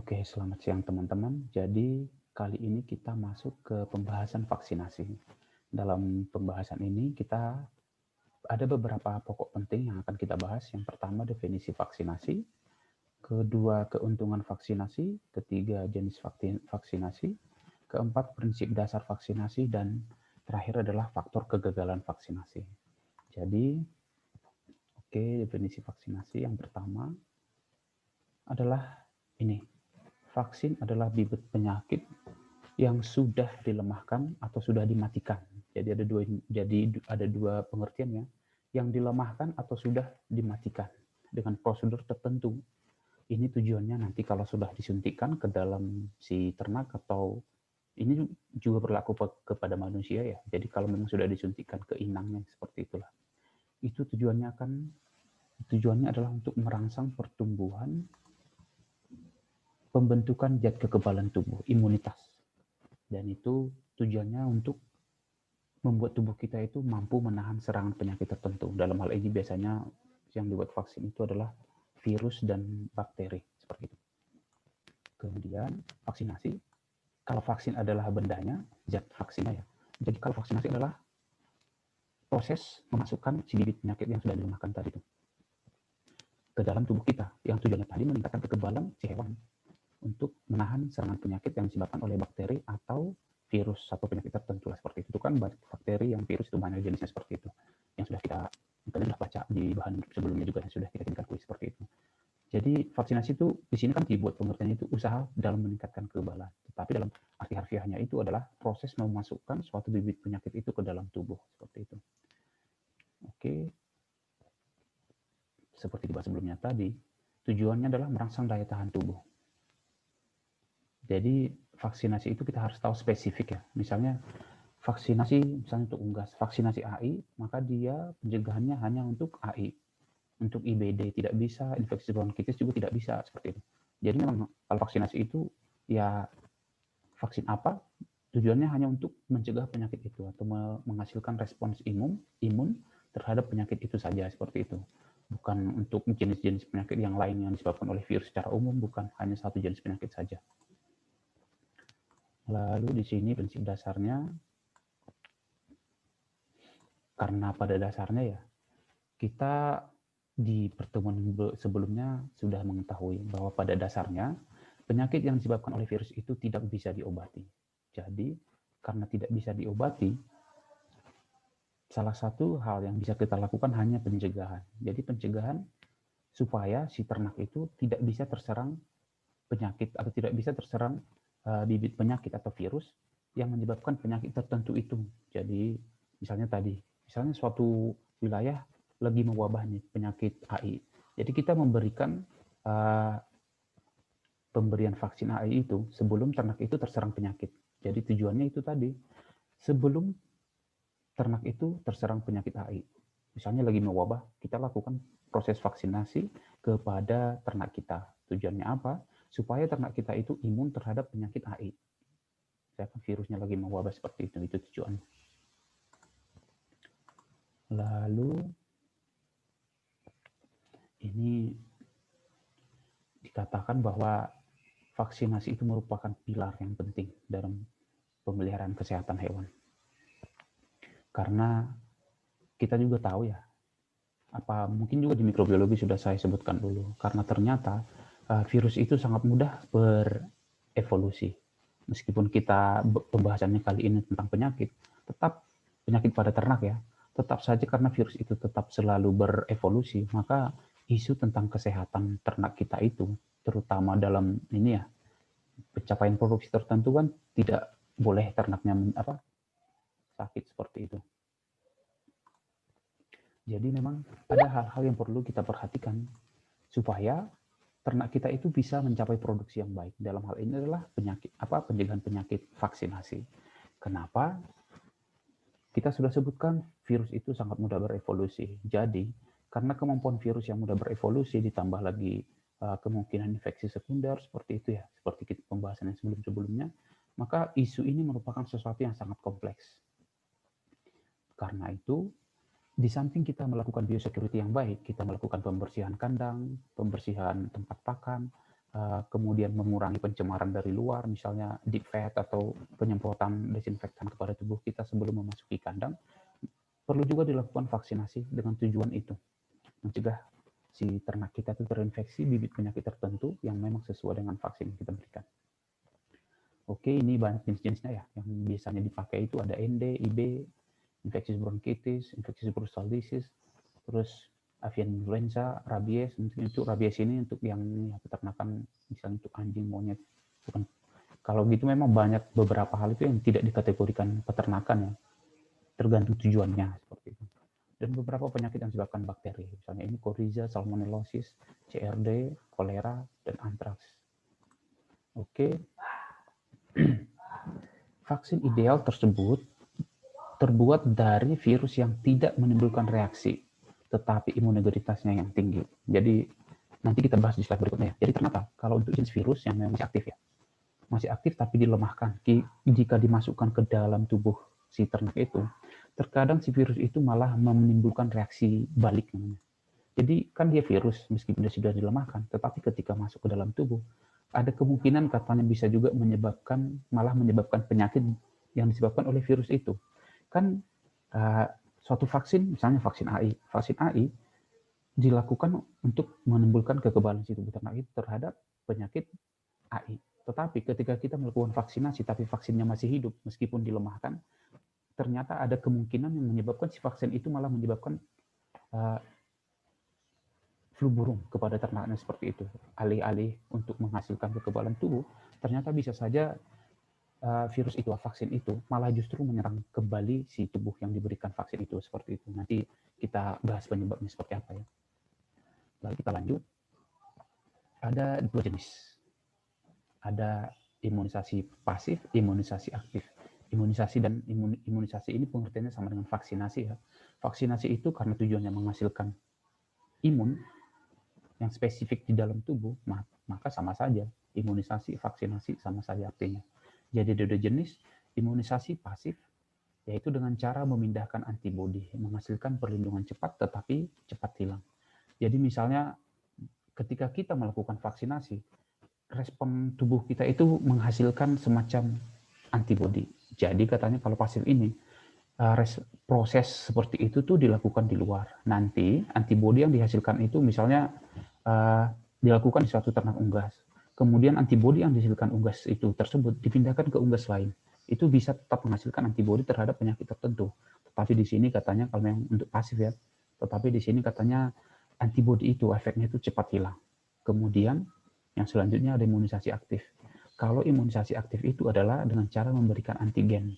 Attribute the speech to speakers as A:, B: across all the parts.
A: Oke, selamat siang teman-teman. Jadi kali ini kita masuk ke pembahasan vaksinasi. Dalam pembahasan ini kita ada beberapa pokok penting yang akan kita bahas. Yang pertama definisi vaksinasi, kedua keuntungan vaksinasi, ketiga jenis vaksinasi, keempat prinsip dasar vaksinasi, dan terakhir adalah faktor kegagalan vaksinasi. Jadi, oke, definisi vaksinasi yang pertama adalah ini. Vaksin adalah bibit penyakit yang sudah dilemahkan atau sudah dimatikan. Jadi ada dua pengertian ya, yang dilemahkan atau sudah dimatikan dengan prosedur tertentu. Ini tujuannya nanti kalau sudah disuntikkan ke dalam si ternak atau ini juga berlaku kepada manusia ya. Jadi kalau memang sudah disuntikkan ke inangnya seperti itulah. Itu tujuannya adalah untuk merangsang pertumbuhan pembentukan zat kekebalan tubuh, imunitas. Dan itu tujuannya untuk membuat tubuh kita itu mampu menahan serangan penyakit tertentu. Dalam hal ini biasanya yang dibuat vaksin itu adalah virus dan bakteri, seperti itu. Kemudian vaksinasi, kalau vaksin adalah bendanya, zat vaksinnya ya. Jadi kalau vaksinasi adalah proses memasukkan si bibit penyakit yang sudah dilemahkan tadi itu ke dalam tubuh kita, yang tujuannya tadi meningkatkan kekebalan si hewan untuk menahan serangan penyakit yang disebabkan oleh bakteri atau virus atau penyakit tertentu lah, seperti itu. Kan bakteri yang virus itu banyak jenisnya seperti itu, yang sudah kita sudah baca di bahan sebelumnya juga, yang sudah kita tinggal kuis seperti itu. Jadi vaksinasi itu di sini kan dibuat pengertiannya itu usaha dalam meningkatkan kekebalan, tetapi dalam arti harfiahnya itu adalah proses memasukkan suatu bibit penyakit itu ke dalam tubuh, seperti itu. Oke, seperti dibahas sebelumnya tadi, tujuannya adalah merangsang daya tahan tubuh. Jadi vaksinasi itu kita harus tahu spesifik ya. Misalnya vaksinasi misalnya untuk unggas, vaksinasi AI, maka dia pencegahannya hanya untuk AI. Untuk IBD tidak bisa, infeksi bronkitis juga tidak bisa, seperti itu. Jadi memang kalau vaksinasi itu ya vaksin apa tujuannya hanya untuk mencegah penyakit itu atau menghasilkan respons imun terhadap penyakit itu saja, seperti itu. Bukan untuk jenis-jenis penyakit yang lain yang disebabkan oleh virus secara umum, bukan hanya satu jenis penyakit saja. Lalu di sini prinsip dasarnya, karena pada dasarnya ya kita di pertemuan sebelumnya sudah mengetahui bahwa pada dasarnya penyakit yang disebabkan oleh virus itu tidak bisa diobati. Jadi karena tidak bisa diobati, salah satu hal yang bisa kita lakukan hanya pencegahan. Jadi pencegahan supaya si ternak itu tidak bisa terserang penyakit atau tidak bisa terserang bibit penyakit atau virus yang menyebabkan penyakit tertentu itu. Jadi misalnya suatu wilayah lagi mewabah nih penyakit AI. Jadi kita memberikan pemberian vaksin AI itu sebelum ternak itu terserang penyakit. Jadi tujuannya itu tadi, sebelum ternak itu terserang penyakit AI. Misalnya lagi mewabah, kita lakukan proses vaksinasi kepada ternak kita. Tujuannya apa? Supaya ternak kita itu imun terhadap penyakit AI. Misalkan virusnya lagi mewabah seperti itu tujuannya. Lalu ini dikatakan bahwa vaksinasi itu merupakan pilar yang penting dalam pemeliharaan kesehatan hewan. Karena kita juga tahu ya, mungkin juga di mikrobiologi sudah saya sebutkan dulu, karena ternyata virus itu sangat mudah berevolusi. Meskipun kita pembahasannya kali ini tentang penyakit, tetap penyakit pada ternak ya, tetap saja karena virus itu tetap selalu berevolusi, maka isu tentang kesehatan ternak kita itu, terutama dalam ini ya, pencapaian produksi tertentu kan tidak boleh ternaknya sakit seperti itu. Jadi memang ada hal-hal yang perlu kita perhatikan supaya ternak kita itu bisa mencapai produksi yang baik. Dalam hal ini adalah pencegahan penyakit vaksinasi. Kenapa? Kita sudah sebutkan virus itu sangat mudah berevolusi. Jadi karena kemampuan virus yang mudah berevolusi ditambah lagi kemungkinan infeksi sekunder seperti itu ya, seperti pembahasan yang sebelum-sebelumnya, maka isu ini merupakan sesuatu yang sangat kompleks. Karena itu, di samping kita melakukan biosecurity yang baik, kita melakukan pembersihan kandang, pembersihan tempat pakan, kemudian mengurangi pencemaran dari luar, misalnya deep fat atau penyemprotan desinfektan kepada tubuh kita sebelum memasuki kandang, perlu juga dilakukan vaksinasi dengan tujuan itu, mencegah si ternak kita itu terinfeksi bibit penyakit tertentu yang memang sesuai dengan vaksin yang kita berikan. Oke, ini banyak jenis-jenisnya ya. Yang biasanya dipakai itu ada ND, IB, infeksius bronkitis, infeksius brucellosis, terus avian influenza, rabies. Untuk rabies ini untuk yang peternakan, misalnya untuk anjing, monyet. Bukan. Kalau gitu memang banyak beberapa hal itu yang tidak dikategorikan peternakan ya. Tergantung tujuannya seperti itu. Dan beberapa penyakit yang disebabkan bakteri, misalnya ini Coryza, Salmonellosis, CRD, kolera, dan antraks. Oke, vaksin ideal tersebut terbuat dari virus yang tidak menimbulkan reaksi, tetapi imunogenitasnya yang tinggi. Jadi nanti kita bahas di slide berikutnya. Jadi ternyata kalau untuk jenis virus yang memang masih aktif ya, masih aktif tapi dilemahkan, jika dimasukkan ke dalam tubuh si ternak itu, terkadang si virus itu malah menimbulkan reaksi balik namanya. Jadi kan dia virus meskipun dia sudah dilemahkan, tetapi ketika masuk ke dalam tubuh, ada kemungkinan katanya bisa juga malah menyebabkan penyakit yang disebabkan oleh virus itu. Kan suatu vaksin, misalnya vaksin AI dilakukan untuk menimbulkan kekebalan si tubuh ternak itu terhadap penyakit AI. Tetapi ketika kita melakukan vaksinasi, tapi vaksinnya masih hidup meskipun dilemahkan, ternyata ada kemungkinan yang menyebabkan si vaksin itu malah menyebabkan flu burung kepada ternaknya seperti itu. Alih-alih untuk menghasilkan kekebalan tubuh, ternyata bisa saja virus itu, vaksin itu, malah justru menyerang kembali si tubuh yang diberikan vaksin itu seperti itu. Nanti kita bahas penyebabnya seperti apa ya. Lalu kita lanjut. Ada dua jenis. Ada imunisasi pasif, imunisasi aktif. Imunisasi dan imunisasi ini pengertiannya sama dengan vaksinasi ya. Vaksinasi itu karena tujuannya menghasilkan imun yang spesifik di dalam tubuh, maka sama saja. Imunisasi, vaksinasi sama saja artinya. Jadi ada jenis imunisasi pasif, yaitu dengan cara memindahkan antibodi, menghasilkan perlindungan cepat tetapi cepat hilang. Jadi misalnya ketika kita melakukan vaksinasi, respon tubuh kita itu menghasilkan semacam antibodi. Jadi katanya kalau pasif ini, proses seperti itu tuh dilakukan di luar. Nanti antibodi yang dihasilkan itu misalnya dilakukan di suatu ternak unggas. Kemudian antibodi yang dihasilkan unggas itu tersebut dipindahkan ke unggas lain. Itu bisa tetap menghasilkan antibodi terhadap penyakit tertentu. Tetapi di sini katanya kalau memang untuk pasif ya, tetapi di sini katanya antibodi itu efeknya itu cepat hilang. Kemudian yang selanjutnya ada imunisasi aktif. Kalau imunisasi aktif itu adalah dengan cara memberikan antigen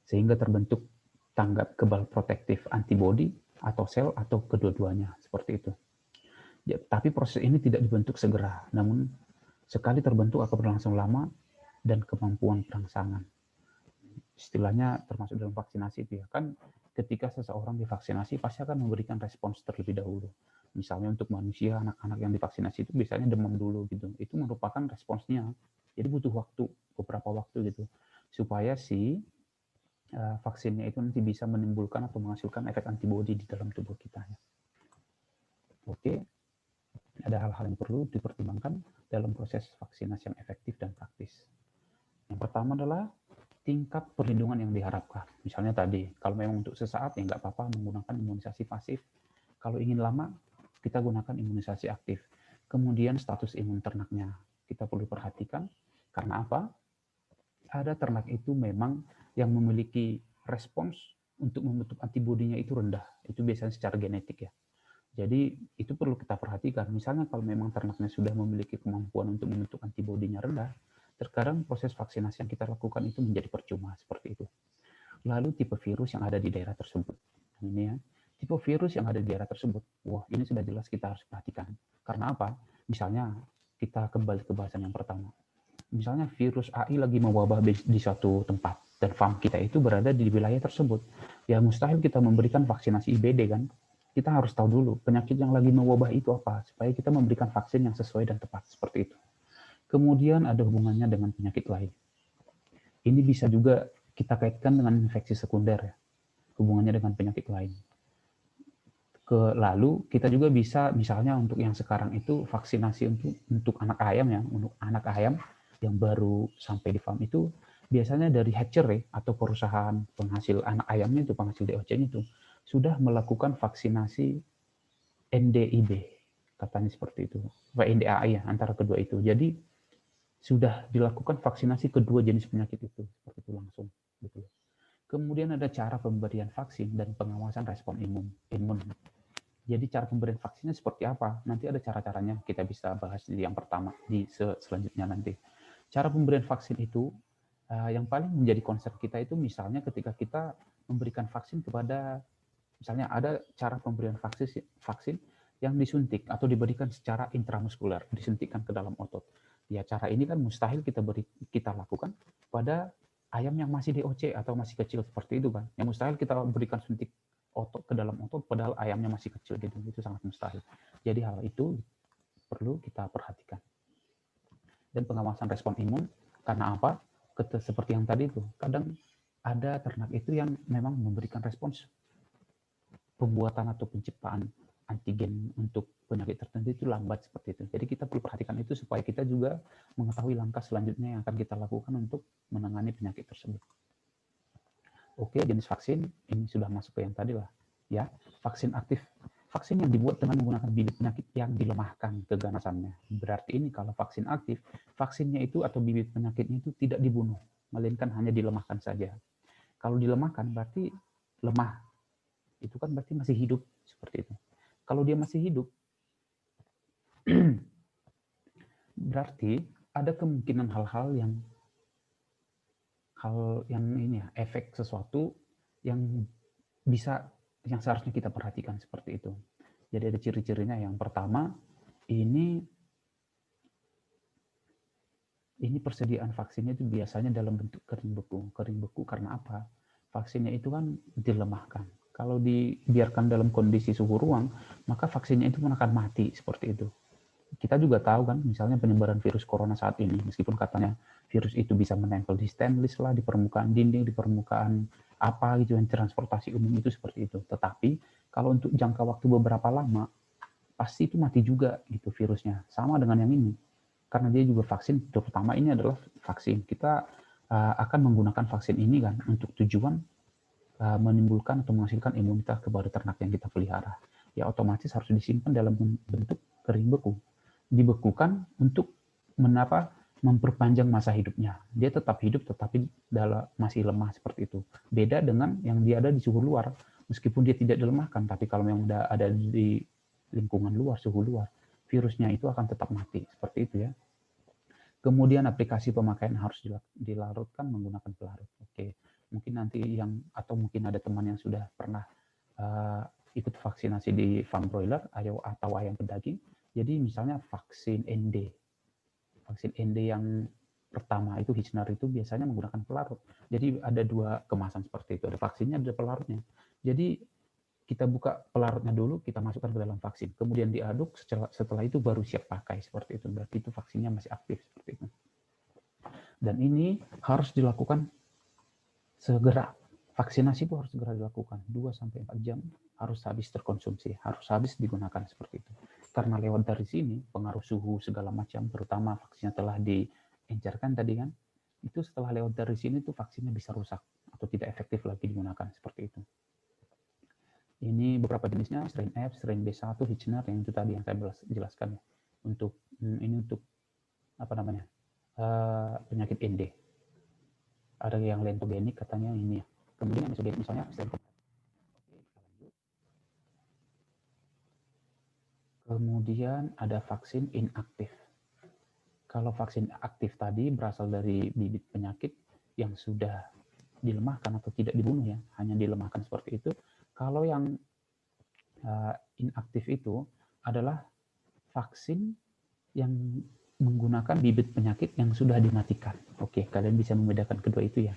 A: sehingga terbentuk tanggap kebal protektif antibodi atau sel atau kedua-duanya seperti itu. Ya, tapi proses ini tidak dibentuk segera, namun sekali terbentuk akan berlangsung lama dan kemampuan perangsangan. Istilahnya termasuk dalam vaksinasi itu ya, kan ketika seseorang divaksinasi pasti akan memberikan respons terlebih dahulu. Misalnya untuk manusia, anak-anak yang divaksinasi itu biasanya demam dulu gitu. Itu merupakan responsnya. Jadi butuh waktu, beberapa waktu gitu, supaya si vaksinnya itu nanti bisa menimbulkan atau menghasilkan efek antibodi di dalam tubuh kita. Oke, ada hal-hal yang perlu dipertimbangkan dalam proses vaksinasi yang efektif dan praktis. Yang pertama adalah tingkat perlindungan yang diharapkan. Misalnya tadi, kalau memang untuk sesaat ya nggak apa-apa menggunakan imunisasi pasif. Kalau ingin lama, kita gunakan imunisasi aktif. Kemudian status imun ternaknya kita perlu perhatikan. Karena apa? Ada ternak itu memang yang memiliki respons untuk membentuk antibodinya itu rendah. Itu biasanya secara genetik ya. Jadi itu perlu kita perhatikan. Misalnya kalau memang ternaknya sudah memiliki kemampuan untuk membentuk antibodinya rendah, terkadang proses vaksinasi yang kita lakukan itu menjadi percuma seperti itu. Lalu tipe virus yang ada di daerah tersebut. Ini ya, tipe virus yang ada di daerah tersebut. Wah, ini sudah jelas kita harus perhatikan. Karena apa? Misalnya kita kembali ke bahasan yang pertama. Misalnya virus AI lagi mewabah di suatu tempat dan farm kita itu berada di wilayah tersebut. Ya mustahil kita memberikan vaksinasi IBD kan? Kita harus tahu dulu penyakit yang lagi mewabah itu apa, supaya kita memberikan vaksin yang sesuai dan tepat, seperti itu. Kemudian ada hubungannya dengan penyakit lain. Ini bisa juga kita kaitkan dengan infeksi sekunder, ya. Hubungannya dengan penyakit lain. Lalu kita juga bisa misalnya untuk yang sekarang itu vaksinasi untuk anak ayam ya, untuk anak ayam yang baru sampai di farm itu biasanya dari hatchery atau perusahaan penghasil anak ayamnya itu, penghasil DOC-nya itu sudah melakukan vaksinasi NDIB, katanya seperti itu, NDAI ya, antara kedua itu. Jadi sudah dilakukan vaksinasi kedua jenis penyakit itu, seperti itu langsung. Gitu. Kemudian ada cara pemberian vaksin dan pengawasan respon imun. Jadi cara pemberian vaksinnya seperti apa? Nanti ada cara-caranya, kita bisa bahas di yang pertama, di selanjutnya nanti. Cara pemberian vaksin itu, yang paling menjadi concern kita itu misalnya ketika kita memberikan vaksin kepada, misalnya ada cara pemberian vaksin yang disuntik atau diberikan secara intramuskuler, disuntikkan ke dalam otot. Ya cara ini kan mustahil kita lakukan pada ayam yang masih DOC atau masih kecil seperti itu kan. Yang mustahil kita berikan suntik otot ke dalam otot padahal ayamnya masih kecil gitu, itu sangat mustahil. Jadi hal itu perlu kita perhatikan. Dan pengawasan respon imun karena apa? Seperti yang tadi itu, kadang ada ternak itu yang memang memberikan respons pembuatan atau penciptaan antigen untuk penyakit tertentu itu lambat seperti itu. Jadi kita perlu perhatikan itu supaya kita juga mengetahui langkah selanjutnya yang akan kita lakukan untuk menangani penyakit tersebut. Oke, jenis vaksin ini sudah masuk ke yang tadi lah. Ya, vaksin aktif. Vaksin yang dibuat dengan menggunakan bibit penyakit yang dilemahkan keganasannya. Berarti ini kalau vaksin aktif, vaksinnya itu atau bibit penyakitnya itu tidak dibunuh, melainkan hanya dilemahkan saja. Kalau dilemahkan berarti lemah. Itu kan berarti masih hidup seperti itu. Kalau dia masih hidup, berarti ada kemungkinan hal-hal yang ini ya, efek sesuatu yang bisa, yang seharusnya kita perhatikan seperti itu. Jadi ada ciri-cirinya. Yang pertama, ini persediaan vaksinnya itu biasanya dalam bentuk kering beku. Kering beku karena apa? Vaksinnya itu kan dilemahkan. Kalau dibiarkan dalam kondisi suhu ruang, maka vaksinnya itu akan mati seperti itu. Kita juga tahu kan, misalnya penyebaran virus corona saat ini, meskipun katanya virus itu bisa menempel di stainless lah, di permukaan dinding, di permukaan apa gitu, yang transportasi umum itu seperti itu. Tetapi kalau untuk jangka waktu beberapa lama, pasti itu mati juga gitu virusnya. Sama dengan yang ini. Karena dia juga vaksin, terutama ini adalah vaksin. Kita akan menggunakan vaksin ini kan untuk tujuan menimbulkan atau menghasilkan imunitas kepada ternak yang kita pelihara. Ya otomatis harus disimpan dalam bentuk kering beku. Dibekukan untuk memperpanjang masa hidupnya. Dia tetap hidup tetapi masih lemah seperti itu. Beda dengan yang dia ada di suhu luar. Meskipun dia tidak dilemahkan, tapi kalau yang udah ada di lingkungan luar, suhu luar, virusnya itu akan tetap mati. Seperti itu ya. Kemudian aplikasi pemakaian harus dilarutkan menggunakan pelarut. Oke, mungkin nanti atau mungkin ada teman yang sudah pernah ikut vaksinasi di farm broiler atau ayam pedaging. Jadi misalnya vaksin ND yang pertama itu Hitchner itu biasanya menggunakan pelarut. Jadi ada dua kemasan seperti itu, ada vaksinnya, ada pelarutnya. Jadi kita buka pelarutnya dulu, kita masukkan ke dalam vaksin, kemudian diaduk, setelah itu baru siap pakai seperti itu. Berarti itu vaksinnya masih aktif seperti itu. Dan ini harus dilakukan segera. Vaksinasi itu harus segera dilakukan, 2-4 jam harus habis terkonsumsi, harus habis digunakan seperti itu. Karena lewat dari sini, pengaruh suhu segala macam, terutama vaksinnya telah diencerkan tadi kan, itu setelah lewat dari sini tuh vaksinnya bisa rusak atau tidak efektif lagi digunakan seperti itu. Ini beberapa jenisnya, strain F, strain B1, Hitchner, yang itu tadi yang saya jelaskan ya. Ini untuk penyakit ND. Ada yang lentogenik katanya ini ya. Kemudian yang mesogenik misalnya strain. Kemudian ada vaksin inaktif. Kalau vaksin aktif tadi berasal dari bibit penyakit yang sudah dilemahkan atau tidak dibunuh ya, hanya dilemahkan seperti itu. Kalau yang inaktif itu adalah vaksin yang menggunakan bibit penyakit yang sudah dimatikan. Oke, kalian bisa membedakan kedua itu ya.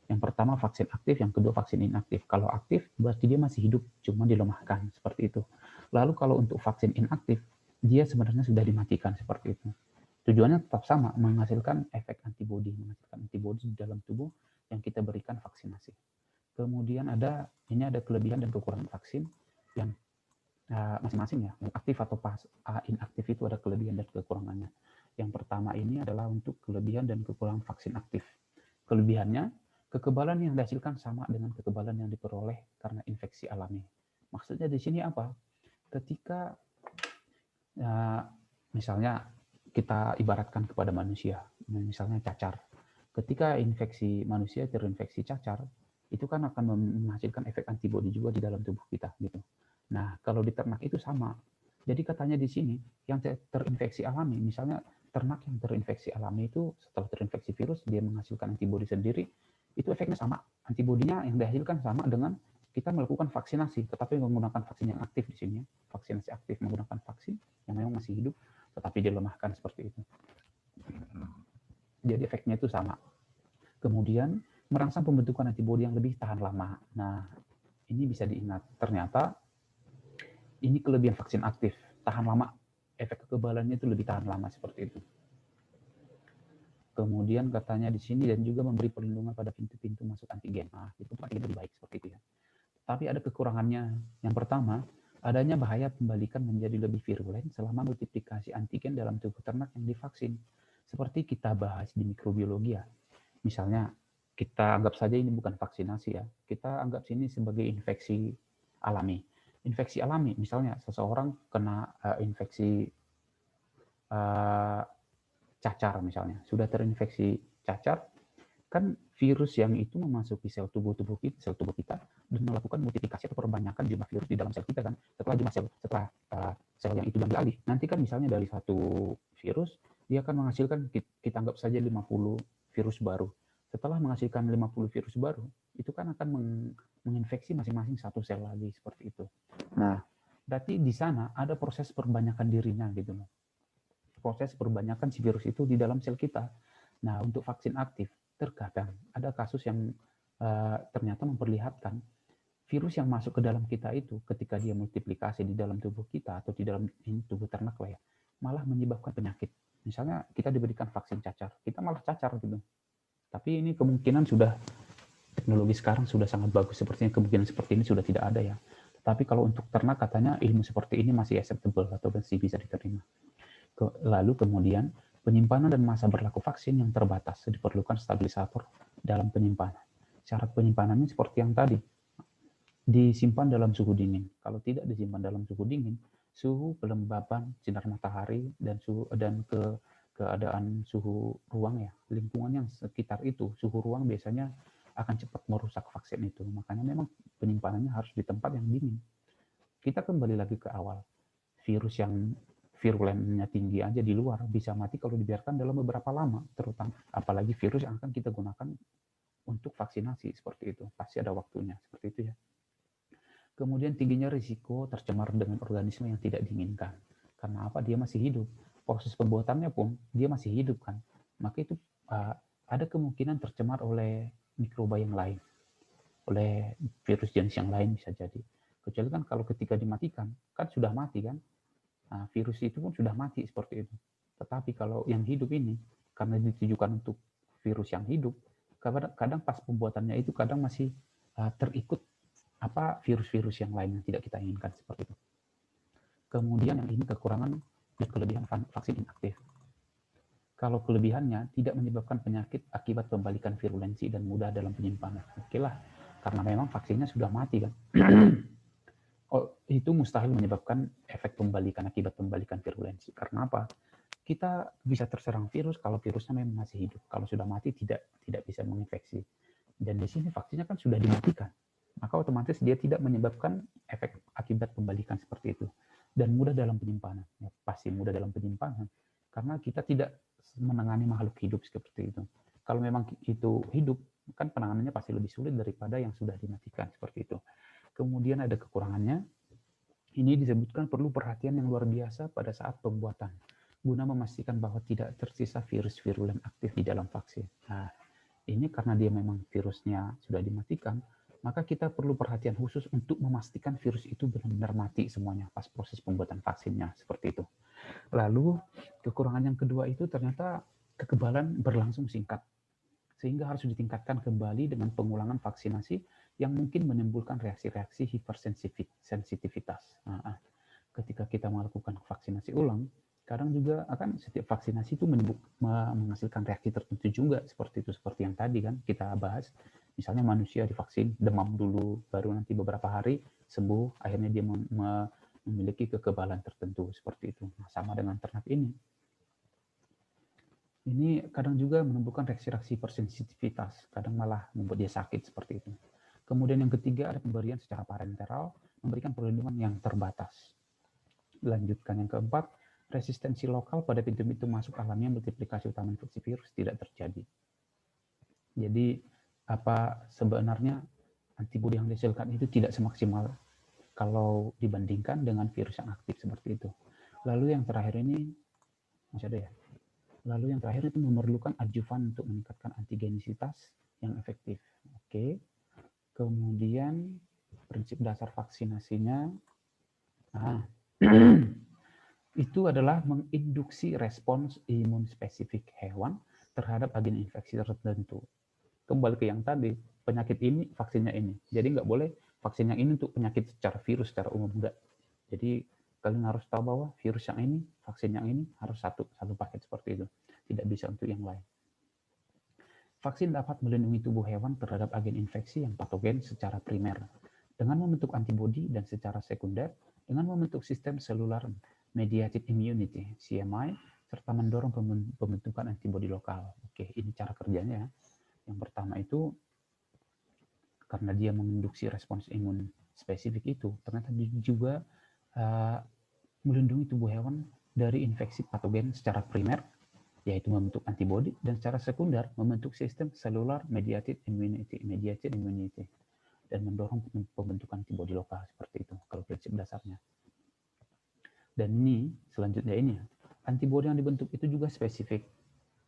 A: Yang pertama vaksin aktif, yang kedua vaksin inaktif. Kalau aktif berarti dia masih hidup, cuma dilemahkan seperti itu. Lalu kalau untuk vaksin inaktif, dia sebenarnya sudah dimatikan seperti itu. Tujuannya tetap sama, menghasilkan efek antibodi, menghasilkan antibodi di dalam tubuh yang kita berikan vaksinasi. Kemudian ini ada kelebihan dan kekurangan vaksin. Yang masing-masing ya, aktif atau inaktif itu ada kelebihan dan kekurangannya. Yang pertama ini adalah untuk kelebihan dan kekurangan vaksin aktif. Kelebihannya, kekebalan yang dihasilkan sama dengan kekebalan yang diperoleh karena infeksi alami. Maksudnya di sini apa? Ketika misalnya kita ibaratkan kepada manusia, misalnya cacar. Ketika infeksi manusia terinfeksi cacar, itu kan akan menghasilkan efek antibodi juga di dalam tubuh kita gitu. Nah, kalau di ternak itu sama. Jadi katanya di sini yang terinfeksi alami, misalnya ternak yang terinfeksi alami itu setelah terinfeksi virus dia menghasilkan antibodi sendiri, itu efeknya sama. Antibodinya yang dihasilkan sama dengan kita melakukan vaksinasi, tetapi menggunakan vaksin yang aktif di sini. Vaksinasi aktif menggunakan vaksin yang memang masih hidup, tetapi dilemahkan seperti itu. Jadi efeknya itu sama. Kemudian merangsang pembentukan antibodi yang lebih tahan lama. Nah, ini bisa diingat. Ternyata ini kelebihan vaksin aktif, tahan lama. Efek kekebalannya itu lebih tahan lama seperti itu. Kemudian katanya di sini dan juga memberi perlindungan pada pintu-pintu masuk antigen. Nah, itu antigen lebih baik seperti itu ya. Tapi ada kekurangannya. Yang pertama, adanya bahaya pembalikan menjadi lebih virulen selama multiplikasi antigen dalam tubuh ternak yang divaksin. Seperti kita bahas di mikrobiologi ya. Misalnya, kita anggap saja ini bukan vaksinasi ya. Kita anggap sini sebagai infeksi alami. Infeksi alami, misalnya seseorang kena infeksi cacar misalnya, sudah terinfeksi cacar, kan virus yang itu memasuki sel tubuh kita dan melakukan multiplikasi atau perbanyakan jumlah virus di dalam sel kita kan. Setelah sel yang itu diambil alih, nanti kan misalnya dari satu virus dia akan menghasilkan, kita anggap saja 50 virus baru. Setelah menghasilkan 50 virus baru, itu kan akan menginfeksi masing-masing satu sel lagi seperti itu. Nah, berarti di sana ada proses perbanyakan dirinya gitu loh. Proses perbanyakan si virus itu di dalam sel kita. Nah, untuk vaksin aktif, terkadang ada kasus yang ternyata memperlihatkan virus yang masuk ke dalam kita itu ketika dia multiplikasi di dalam tubuh kita atau di dalam tubuh ternak lah ya, malah menyebabkan penyakit. Misalnya kita diberikan vaksin cacar, kita malah cacar gitu. Tapi ini kemungkinan sudah, teknologi sekarang sudah sangat bagus, sepertinya kemungkinan seperti ini sudah tidak ada ya. Tapi kalau untuk ternak katanya ilmu seperti ini masih acceptable atau masih bisa diterima. Lalu kemudian penyimpanan dan masa berlaku vaksin yang terbatas, diperlukan stabilisator dalam penyimpanan. Syarat penyimpanannya seperti yang tadi, disimpan dalam suhu dingin. Kalau tidak disimpan dalam suhu dingin, suhu kelembaban sinar matahari dan keadaan suhu ruang ya, lingkungan yang sekitar itu, suhu ruang biasanya akan cepat merusak vaksin itu. Makanya memang penyimpanannya harus di tempat yang dingin. Kita kembali lagi ke awal. Virus yang virulennya tinggi aja di luar bisa mati kalau dibiarkan dalam beberapa lama, terutama apalagi virus yang akan kita gunakan untuk vaksinasi seperti itu. Pasti ada waktunya seperti itu ya. Kemudian tingginya risiko tercemar dengan organisme yang tidak diinginkan. Karena apa? Dia masih hidup. Proses pembuatannya pun dia masih hidup kan. Maka itu ada kemungkinan tercemar oleh mikroba yang lain, oleh virus jenis yang lain bisa jadi. Kecuali kan kalau ketika dimatikan, kan sudah mati kan. Nah, virus itu pun sudah mati seperti itu. Tetapi kalau yang hidup ini, karena ditujukan untuk virus yang hidup, kadang pas pembuatannya itu kadang masih terikut virus-virus yang lain yang tidak kita inginkan seperti itu. Kemudian yang ini kekurangan dan kelebihan vaksin inaktif. Kalau kelebihannya tidak menyebabkan penyakit akibat pembalikan virulensi dan mudah dalam penyimpanan. Oke lah, karena memang vaksinnya sudah mati kan. Itu mustahil menyebabkan efek pembalikan akibat pembalikan virulensi. Karena apa? Kita bisa terserang virus kalau virusnya memang masih hidup. Kalau sudah mati tidak bisa menginfeksi. Dan di sini vaksinnya kan sudah dimatikan. Maka otomatis dia tidak menyebabkan efek akibat pembalikan seperti itu. Dan mudah dalam penyimpanan. Ya, pasti mudah dalam penyimpanan. Karena kita tidak menangani makhluk hidup seperti itu. Kalau memang itu hidup, kan penanganannya pasti lebih sulit daripada yang sudah dimatikan seperti itu. Kemudian ada kekurangannya. Ini disebutkan perlu perhatian yang luar biasa pada saat pembuatan, guna memastikan bahwa tidak tersisa virus virulen aktif di dalam vaksin. Nah, ini karena dia memang virusnya sudah dimatikan, maka kita perlu perhatian khusus untuk memastikan virus itu benar-benar mati semuanya pas proses pembuatan vaksinnya, seperti itu. Lalu, kekurangan yang kedua itu ternyata kekebalan berlangsung singkat, sehingga harus ditingkatkan kembali dengan pengulangan vaksinasi yang mungkin menimbulkan reaksi-reaksi hipersensitivitas. ketika kita melakukan vaksinasi ulang, kadang juga akan setiap vaksinasi itu menghasilkan reaksi tertentu juga, seperti itu, seperti yang tadi kan kita bahas. Misalnya manusia divaksin demam dulu, baru nanti beberapa hari sembuh, akhirnya dia memiliki kekebalan tertentu, seperti itu. Nah, sama dengan ternak ini. Ini kadang juga menimbulkan reaksi-reaksi persensitivitas, kadang malah membuat dia sakit, seperti itu. Kemudian yang ketiga, ada pemberian secara parenteral, memberikan perlindungan yang terbatas. Lanjutkan yang keempat, resistensi lokal pada pintu-pintu masuk alamiah multiplikasi utama infeksi virus tidak terjadi. Jadi apa sebenarnya antibodi yang dihasilkan itu tidak semaksimal kalau dibandingkan dengan virus yang aktif seperti itu. Lalu yang terakhir ini masih ada ya. Lalu yang terakhir itu memerlukan adjuvan untuk meningkatkan antigenisitas yang efektif. Oke. Kemudian prinsip dasar vaksinasinya, nah, itu adalah menginduksi respons imun spesifik hewan terhadap agen infeksi tertentu. Kembali ke yang tadi, penyakit ini, vaksinnya ini. Jadi nggak boleh vaksin yang ini untuk penyakit secara virus, secara umum. Enggak. Jadi kalian harus tahu bahwa virus yang ini, vaksin yang ini harus satu paket seperti itu. Tidak bisa untuk yang lain. Vaksin dapat melindungi tubuh hewan terhadap agen infeksi yang patogen secara primer, dengan membentuk antibodi, dan secara sekunder, dengan membentuk sistem selular mediated immunity, CMI, serta mendorong pembentukan antibodi lokal. Oke, ini cara kerjanya. Yang pertama itu, karena dia menginduksi respons imun spesifik itu, ternyata dia juga melindungi tubuh hewan dari infeksi patogen secara primer, yaitu membentuk antibodi, dan secara sekunder membentuk sistem selular mediated immunity, dan mendorong pembentukan antibodi lokal, seperti itu kalau prinsip dasarnya. Dan ini selanjutnya ini, antibodi yang dibentuk itu juga spesifik.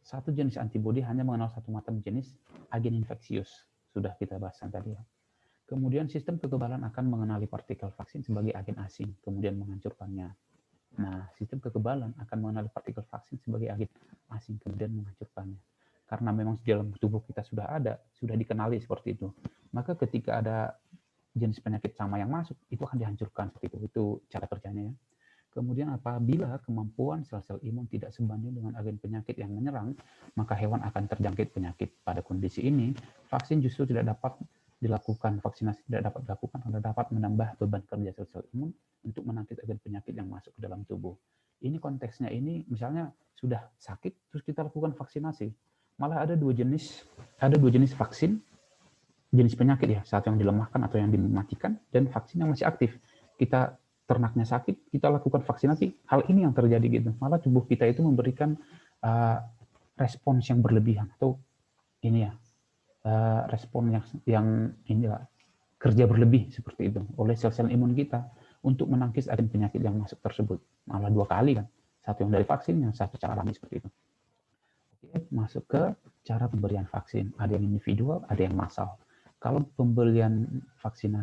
A: Satu jenis antibodi hanya mengenal satu macam jenis agen infeksius, sudah kita bahas tadi ya. Kemudian sistem kekebalan akan mengenali partikel vaksin sebagai agen asing, kemudian menghancurkannya. Nah, sistem kekebalan akan mengenali partikel vaksin sebagai agen asing, kemudian menghancurkannya. Karena memang di dalam tubuh kita sudah ada, sudah dikenali seperti itu. Maka ketika ada jenis penyakit sama yang masuk, itu akan dihancurkan seperti itu. Itu cara kerjanya ya. Kemudian apabila kemampuan sel-sel imun tidak sebanding dengan agen penyakit yang menyerang, maka hewan akan terjangkit penyakit. Pada kondisi ini, vaksin justru tidak dapat dilakukan, vaksinasi tidak dapat dilakukan karena dapat menambah beban kerja sel-sel imun untuk menangkis agen penyakit yang masuk ke dalam tubuh. Ini konteksnya ini misalnya sudah sakit terus kita lakukan vaksinasi. Malah ada dua jenis vaksin, jenis penyakit ya, satu yang dilemahkan atau yang dimatikan, dan vaksin yang masih aktif. Kita ternaknya sakit, kita lakukan vaksinasi, hal ini yang terjadi gitu. Malah tubuh kita itu memberikan respons yang berlebihan atau ini ya, respon yang inilah kerja berlebih seperti itu oleh sel-sel imun kita untuk menangkis agen penyakit yang masuk tersebut. Malah dua kali kan, satu yang dari vaksin, yang satu secara alami seperti itu. Oke, masuk ke cara pemberian vaksin. Ada yang individual, ada yang massal. Kalau pemberian vaksin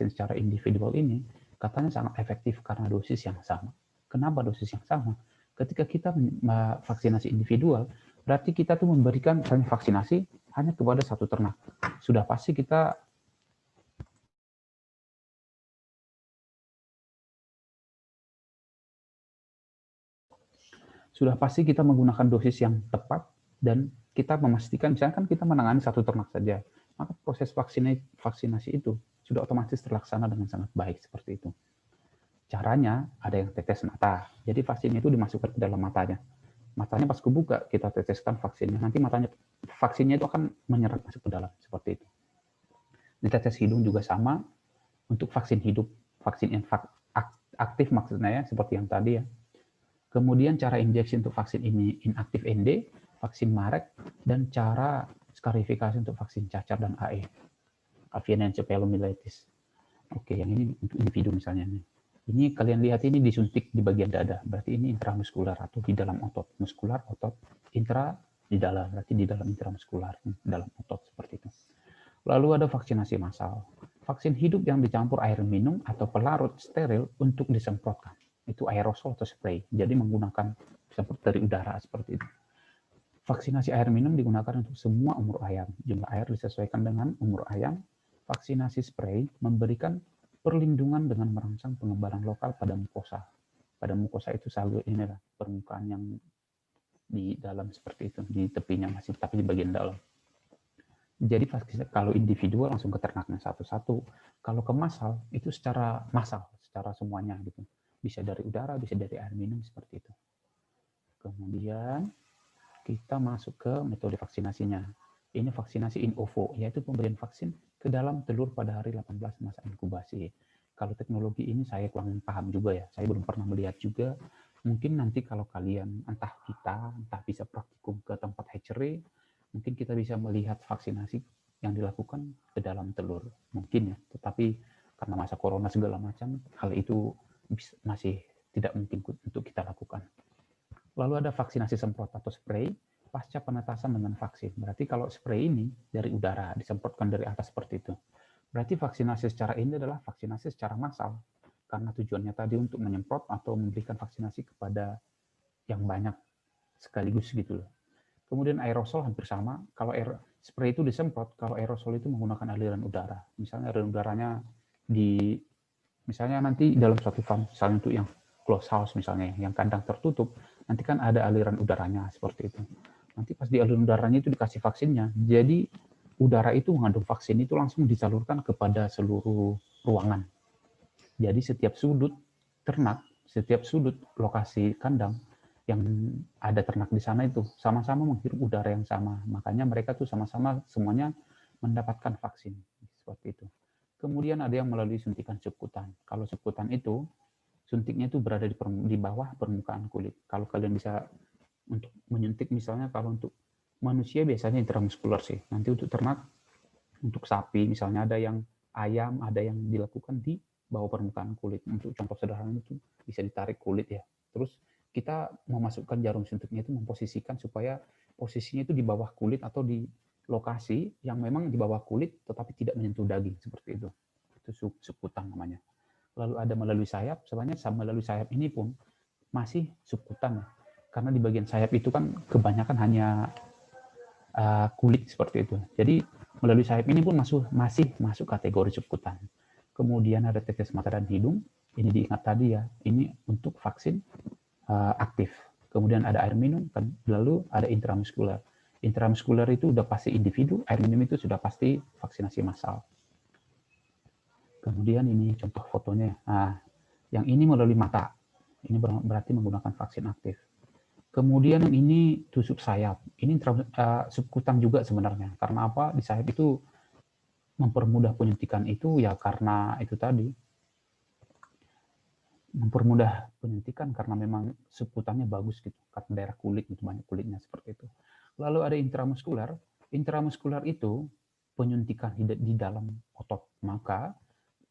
A: secara individual ini katanya sangat efektif karena dosis yang sama. Kenapa dosis yang sama? Ketika kita vaksinasi individual, berarti kita tuh memberikan vaksinasi hanya kepada satu ternak. Sudah pasti kita menggunakan dosis yang tepat, dan kita memastikan, misalkan kita menangani satu ternak saja, maka proses vaksinasi itu sudah otomatis terlaksana dengan sangat baik seperti itu. Caranya ada yang tetes mata, jadi vaksin itu dimasukkan ke dalam matanya. Matanya pas kebuka, kita teteskan vaksinnya, nanti vaksinnya itu akan menyerap masuk ke dalam, seperti itu. Di tetes hidung juga sama, untuk vaksin hidup, vaksin aktif maksudnya ya, seperti yang tadi ya. Kemudian cara injeksi untuk vaksin ini inaktif ND, vaksin Marek, dan cara skarifikasi untuk vaksin cacar dan AE, avian encephalomyelitis. Oke, yang ini untuk individu misalnya. Ini kalian lihat ini disuntik di bagian dada, berarti ini intramuskular atau di dalam otot. Muskular, otot, intra, di dalam, berarti di dalam intramuskular, dalam otot seperti itu. Lalu ada vaksinasi massal. Vaksin hidup yang dicampur air minum atau pelarut steril untuk disemprotkan. Itu aerosol atau spray. Jadi menggunakan semprot dari udara seperti itu. Vaksinasi air minum digunakan untuk semua umur ayam. Jumlah air disesuaikan dengan umur ayam. Vaksinasi spray memberikan Perlindungan dengan merangsang pengembaraan lokal pada mukosa. Pada mukosa itu selalu inilah permukaan yang di dalam seperti itu, di tepinya masih, tapi di bagian dalam. Jadi kalau individual langsung ke ternaknya satu-satu. Kalau ke massal itu secara massal, secara semuanya gitu. Bisa dari udara, bisa dari air minum seperti itu. Kemudian kita masuk ke metode vaksinasinya. Ini vaksinasi in ovo, yaitu pemberian vaksin ke dalam telur pada hari 18 masa inkubasi. Kalau teknologi ini saya kurang paham juga ya, saya belum pernah melihat juga. Mungkin nanti kalau kalian, entah bisa praktikum ke tempat hatchery, mungkin kita bisa melihat vaksinasi yang dilakukan ke dalam telur. Mungkin ya, tetapi karena masa corona segala macam, hal itu masih tidak mungkin untuk kita lakukan. Lalu ada vaksinasi semprot atau spray pasca penetasan dengan vaksin. Berarti kalau spray ini dari udara, disemprotkan dari atas seperti itu. Berarti vaksinasi secara ini adalah vaksinasi secara massal. Karena tujuannya tadi untuk menyemprot atau memberikan vaksinasi kepada yang banyak sekaligus gitu loh. Kemudian aerosol hampir sama. Kalau spray itu disemprot, kalau aerosol itu menggunakan aliran udara. Misalnya aliran udaranya misalnya nanti dalam suatu farm, misalnya untuk yang close house misalnya, yang kandang tertutup, nanti kan ada aliran udaranya seperti itu. Nanti pas di aliran udaranya itu dikasih vaksinnya, jadi udara itu mengandung vaksin itu langsung disalurkan kepada seluruh ruangan. Jadi setiap sudut ternak, setiap sudut lokasi kandang yang ada ternak di sana itu sama-sama menghirup udara yang sama. Makanya mereka tuh sama-sama semuanya mendapatkan vaksin seperti itu. Kemudian ada yang melalui suntikan subkutan. Kalau subkutan itu suntiknya itu berada di bawah permukaan kulit. Kalau kalian bisa untuk menyuntik misalnya, kalau untuk manusia biasanya intramuskular sih. Nanti untuk ternak, untuk sapi misalnya ada yang ayam, ada yang dilakukan di bawah permukaan kulit. Untuk contoh sederhana itu bisa ditarik kulit ya. Terus kita memasukkan jarum suntiknya itu memposisikan supaya posisinya itu di bawah kulit atau di lokasi yang memang di bawah kulit tetapi tidak menyentuh daging seperti itu. Itu subkutan namanya. Lalu ada melalui sayap, sebenarnya melalui sayap ini pun masih subkutan, karena di bagian sayap itu kan kebanyakan hanya kulit seperti itu. Jadi melalui sayap ini pun masih masuk kategori subkutan. Kemudian ada tetes mata dan hidung, ini diingat tadi ya, ini untuk vaksin aktif. Kemudian ada air minum, lalu ada intramuskular. Intramuskular itu sudah pasti individu, air minum itu sudah pasti vaksinasi massal. Kemudian ini contoh fotonya. Nah, yang ini melalui mata. Ini berarti menggunakan vaksin aktif. Kemudian yang ini tusuk sayap. Ini subkutan juga sebenarnya. Karena apa? Di sayap itu mempermudah penyuntikan itu ya karena itu tadi. Mempermudah penyuntikan karena memang subkutannya bagus gitu. Karena daerah kulit itu banyak kulitnya seperti itu. Lalu ada intramuskular. Intramuskular itu penyuntikan di dalam otot. Maka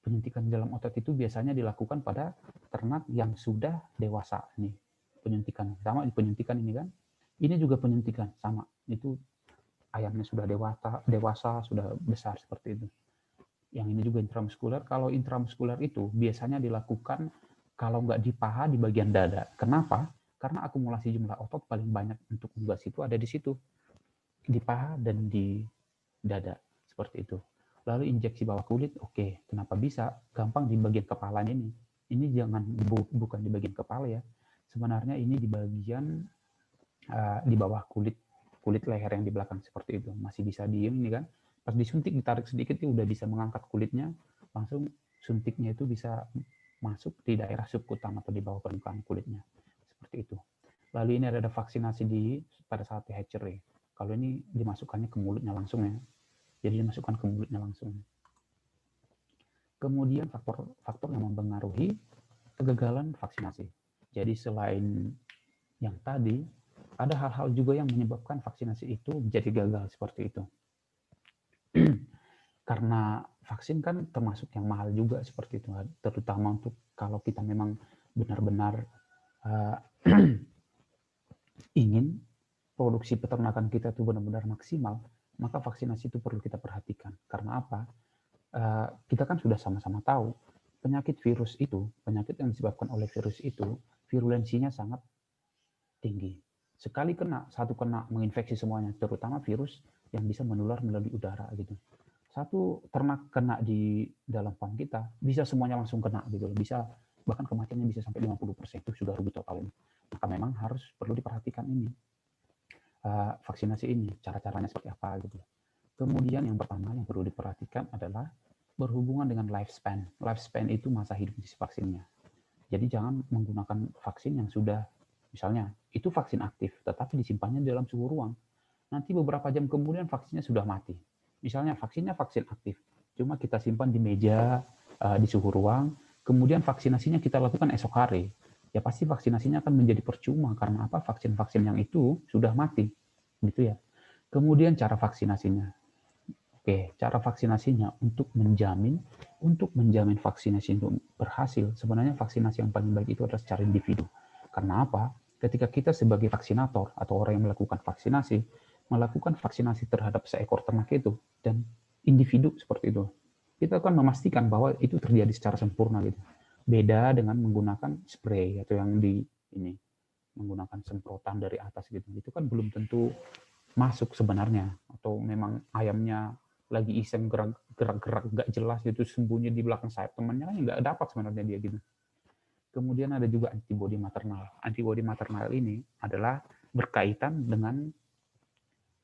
A: penyuntikan di dalam otot itu biasanya dilakukan pada ternak yang sudah dewasa nih. Penyuntikan sama di penyuntikan ini kan. Ini juga penyuntikan sama. Itu ayamnya sudah dewasa sudah besar seperti itu. Yang ini juga intramuskular. Kalau intramuskular itu biasanya dilakukan kalau nggak di paha di bagian dada. Kenapa? Karena akumulasi jumlah otot paling banyak untuk unggas itu ada di situ. Di paha dan di dada. Seperti itu. Lalu injeksi bawah kulit, oke. Kenapa bisa? Gampang di bagian kepala ini. Ini jangan bukan di bagian kepala ya. Sebenarnya ini di bagian di bawah kulit leher yang di belakang seperti itu. Masih bisa diem ini kan. Pas disuntik ditarik sedikit dia udah bisa mengangkat kulitnya, langsung suntiknya itu bisa masuk di daerah subkutan atau di bawah permukaan kulitnya. Seperti itu. Lalu ini ada vaksinasi pada saat di hatchery. Kalau ini dimasukkannya ke mulutnya langsung ya. Jadi dimasukkan ke mulutnya langsung. Kemudian faktor yang mempengaruhi kegagalan vaksinasi. Jadi selain yang tadi, ada hal-hal juga yang menyebabkan vaksinasi itu menjadi gagal seperti itu. Karena vaksin kan termasuk yang mahal juga seperti itu, terutama untuk kalau kita memang benar-benar ingin produksi peternakan kita itu benar-benar maksimal, maka vaksinasi itu perlu kita perhatikan. Karena apa? Kita kan sudah sama-sama tahu penyakit virus itu, penyakit yang disebabkan oleh virus itu, virulensinya sangat tinggi. Sekali satu kena menginfeksi semuanya, terutama virus yang bisa menular melalui udara gitu. satu ternak kena di dalam farm kita, bisa semuanya langsung kena gitu loh. Bisa bahkan kematiannya bisa sampai 50%, itu sudah rugi total ini. Maka memang harus perlu diperhatikan ini. Vaksinasi ini, cara-caranya seperti apa gitu. Kemudian yang pertama yang perlu diperhatikan adalah berhubungan dengan lifespan. Lifespan itu masa hidup si vaksinnya. Jadi jangan menggunakan vaksin yang sudah, misalnya, itu vaksin aktif, tetapi disimpannya di dalam suhu ruang. Nanti beberapa jam kemudian vaksinnya sudah mati. Misalnya vaksinnya vaksin aktif, cuma kita simpan di meja, di suhu ruang, kemudian vaksinasinya kita lakukan esok hari. Ya pasti vaksinasinya akan menjadi percuma, karena apa? Vaksin-vaksin yang itu sudah mati. Gitu ya. Kemudian cara vaksinasinya. Oke, cara vaksinasinya untuk menjamin vaksinasi itu berhasil, sebenarnya vaksinasi yang paling baik itu adalah secara individu. Karena apa? Ketika kita sebagai vaksinator atau orang yang melakukan vaksinasi terhadap seekor ternak itu dan individu seperti itu, kita akan memastikan bahwa itu terjadi secara sempurna gitu. Beda dengan menggunakan spray atau yang menggunakan semprotan dari atas gitu. Itu kan belum tentu masuk sebenarnya, atau memang ayamnya lagi iseng gerak-gerak nggak jelas gitu, sembunyi di belakang sayap temannya, kan nggak dapat sebenarnya dia gitu. Kemudian ada juga antibodi maternal. Antibodi maternal ini adalah berkaitan dengan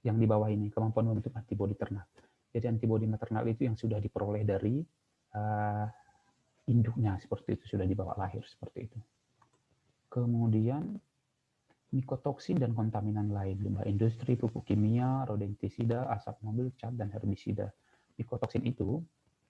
A: yang di bawah ini, kemampuan membentuk antibodi ternak. Jadi antibodi maternal itu yang sudah diperoleh dari induknya, seperti itu, sudah dibawa lahir seperti itu. Kemudian mikotoksin dan kontaminan lain, limbah industri, pupuk kimia, rodentisida, asap mobil, cat, dan herbisida. Mikotoksin itu,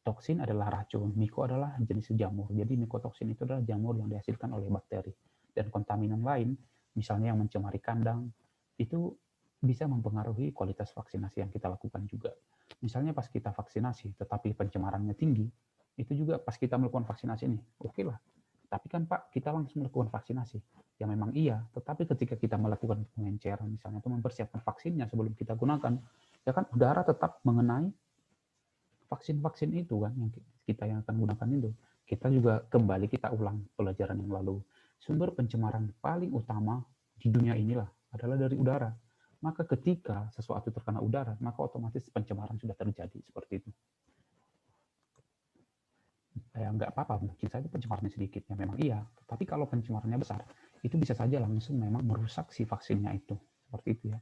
A: toksin adalah racun, miko adalah jenis jamur. Jadi mikotoksin itu adalah jamur yang dihasilkan oleh bakteri. Dan kontaminan lain, misalnya yang mencemari kandang, itu bisa mempengaruhi kualitas vaksinasi yang kita lakukan juga. Misalnya pas kita vaksinasi, tetapi pencemarannya tinggi, itu juga pas kita melakukan vaksinasi ini, oke lah. Tapi kan Pak, kita langsung melakukan vaksinasi. Ya memang iya, tetapi ketika kita melakukan pengenceran misalnya atau mempersiapkan vaksinnya sebelum kita gunakan, ya kan udara tetap mengenai vaksin-vaksin itu kan yang akan gunakan itu. Kita juga kembali kita ulang pelajaran yang lalu. Sumber pencemaran paling utama di dunia inilah adalah dari udara. Maka ketika sesuatu terkena udara, maka otomatis pencemaran sudah terjadi seperti itu. Ya nggak apa-apa, mungkin saja pencemarannya sedikit, ya memang iya. Tapi kalau pencemarannya besar, itu bisa saja langsung memang merusak si vaksinnya itu. Seperti itu ya.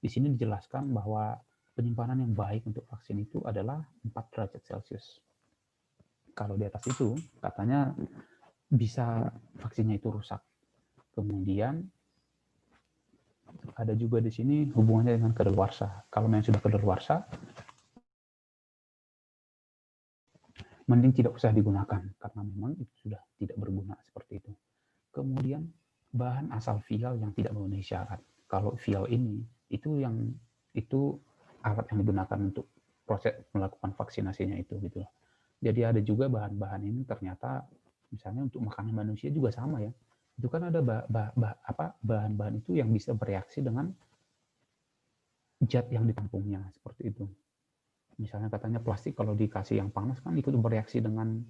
A: Di sini dijelaskan bahwa penyimpanan yang baik untuk vaksin itu adalah 4 derajat Celcius. Kalau di atas itu, katanya bisa vaksinnya itu rusak. Kemudian ada juga di sini hubungannya dengan kadaluarsa. Kalau memang sudah kadaluarsa, mending tidak usah digunakan karena memang itu sudah tidak berguna seperti itu. Kemudian bahan asal vial yang tidak memenuhi syarat. Kalau vial ini itu alat yang digunakan untuk proses melakukan vaksinasinya itu gitu. Jadi ada juga bahan-bahan ini ternyata misalnya untuk makanan manusia juga sama ya. Itu kan ada bahan-bahan itu yang bisa bereaksi dengan zat yang ditampungnya seperti itu. Misalnya katanya plastik kalau dikasih yang panas kan ikut bereaksi dengan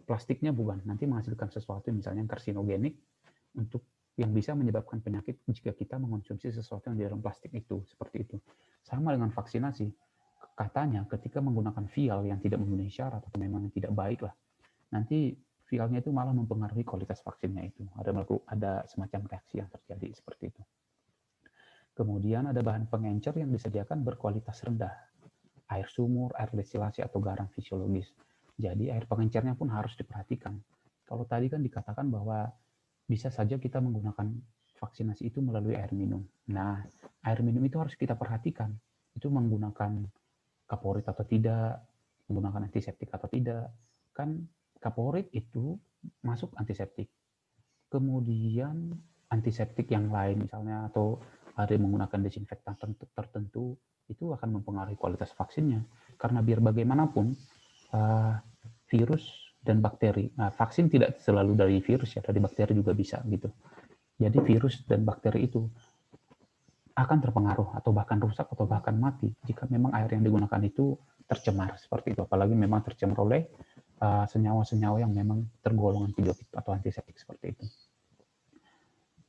A: plastiknya, bukan, nanti menghasilkan sesuatu misalnya karsinogenik untuk yang bisa menyebabkan penyakit jika kita mengonsumsi sesuatu yang di dalam plastik itu, seperti itu. Sama dengan vaksinasi, katanya ketika menggunakan vial yang tidak memenuhi syarat atau memang tidak baik lah, nanti vialnya itu malah mempengaruhi kualitas vaksinnya itu. Ada semacam reaksi yang terjadi seperti itu. Kemudian ada bahan pengencer yang disediakan berkualitas rendah, air sumur, air destilasi, atau garam fisiologis. Jadi air pengencernya pun harus diperhatikan. Kalau tadi kan dikatakan bahwa bisa saja kita menggunakan vaksinasi itu melalui air minum. Nah, air minum itu harus kita perhatikan. Itu menggunakan kaporit atau tidak, menggunakan antiseptik atau tidak. Kan kaporit itu masuk antiseptik. Kemudian antiseptik yang lain misalnya, atau ada yang menggunakan desinfektan tertentu, itu akan mempengaruhi kualitas vaksinnya. Karena biar bagaimanapun, virus dan bakteri, vaksin tidak selalu dari virus ya, dari bakteri juga bisa gitu. Jadi virus dan bakteri itu akan terpengaruh atau bahkan rusak atau bahkan mati jika memang air yang digunakan itu tercemar seperti itu. Apalagi memang tercemar oleh senyawa-senyawa yang memang tergolong antibiotik atau antiseptik seperti itu.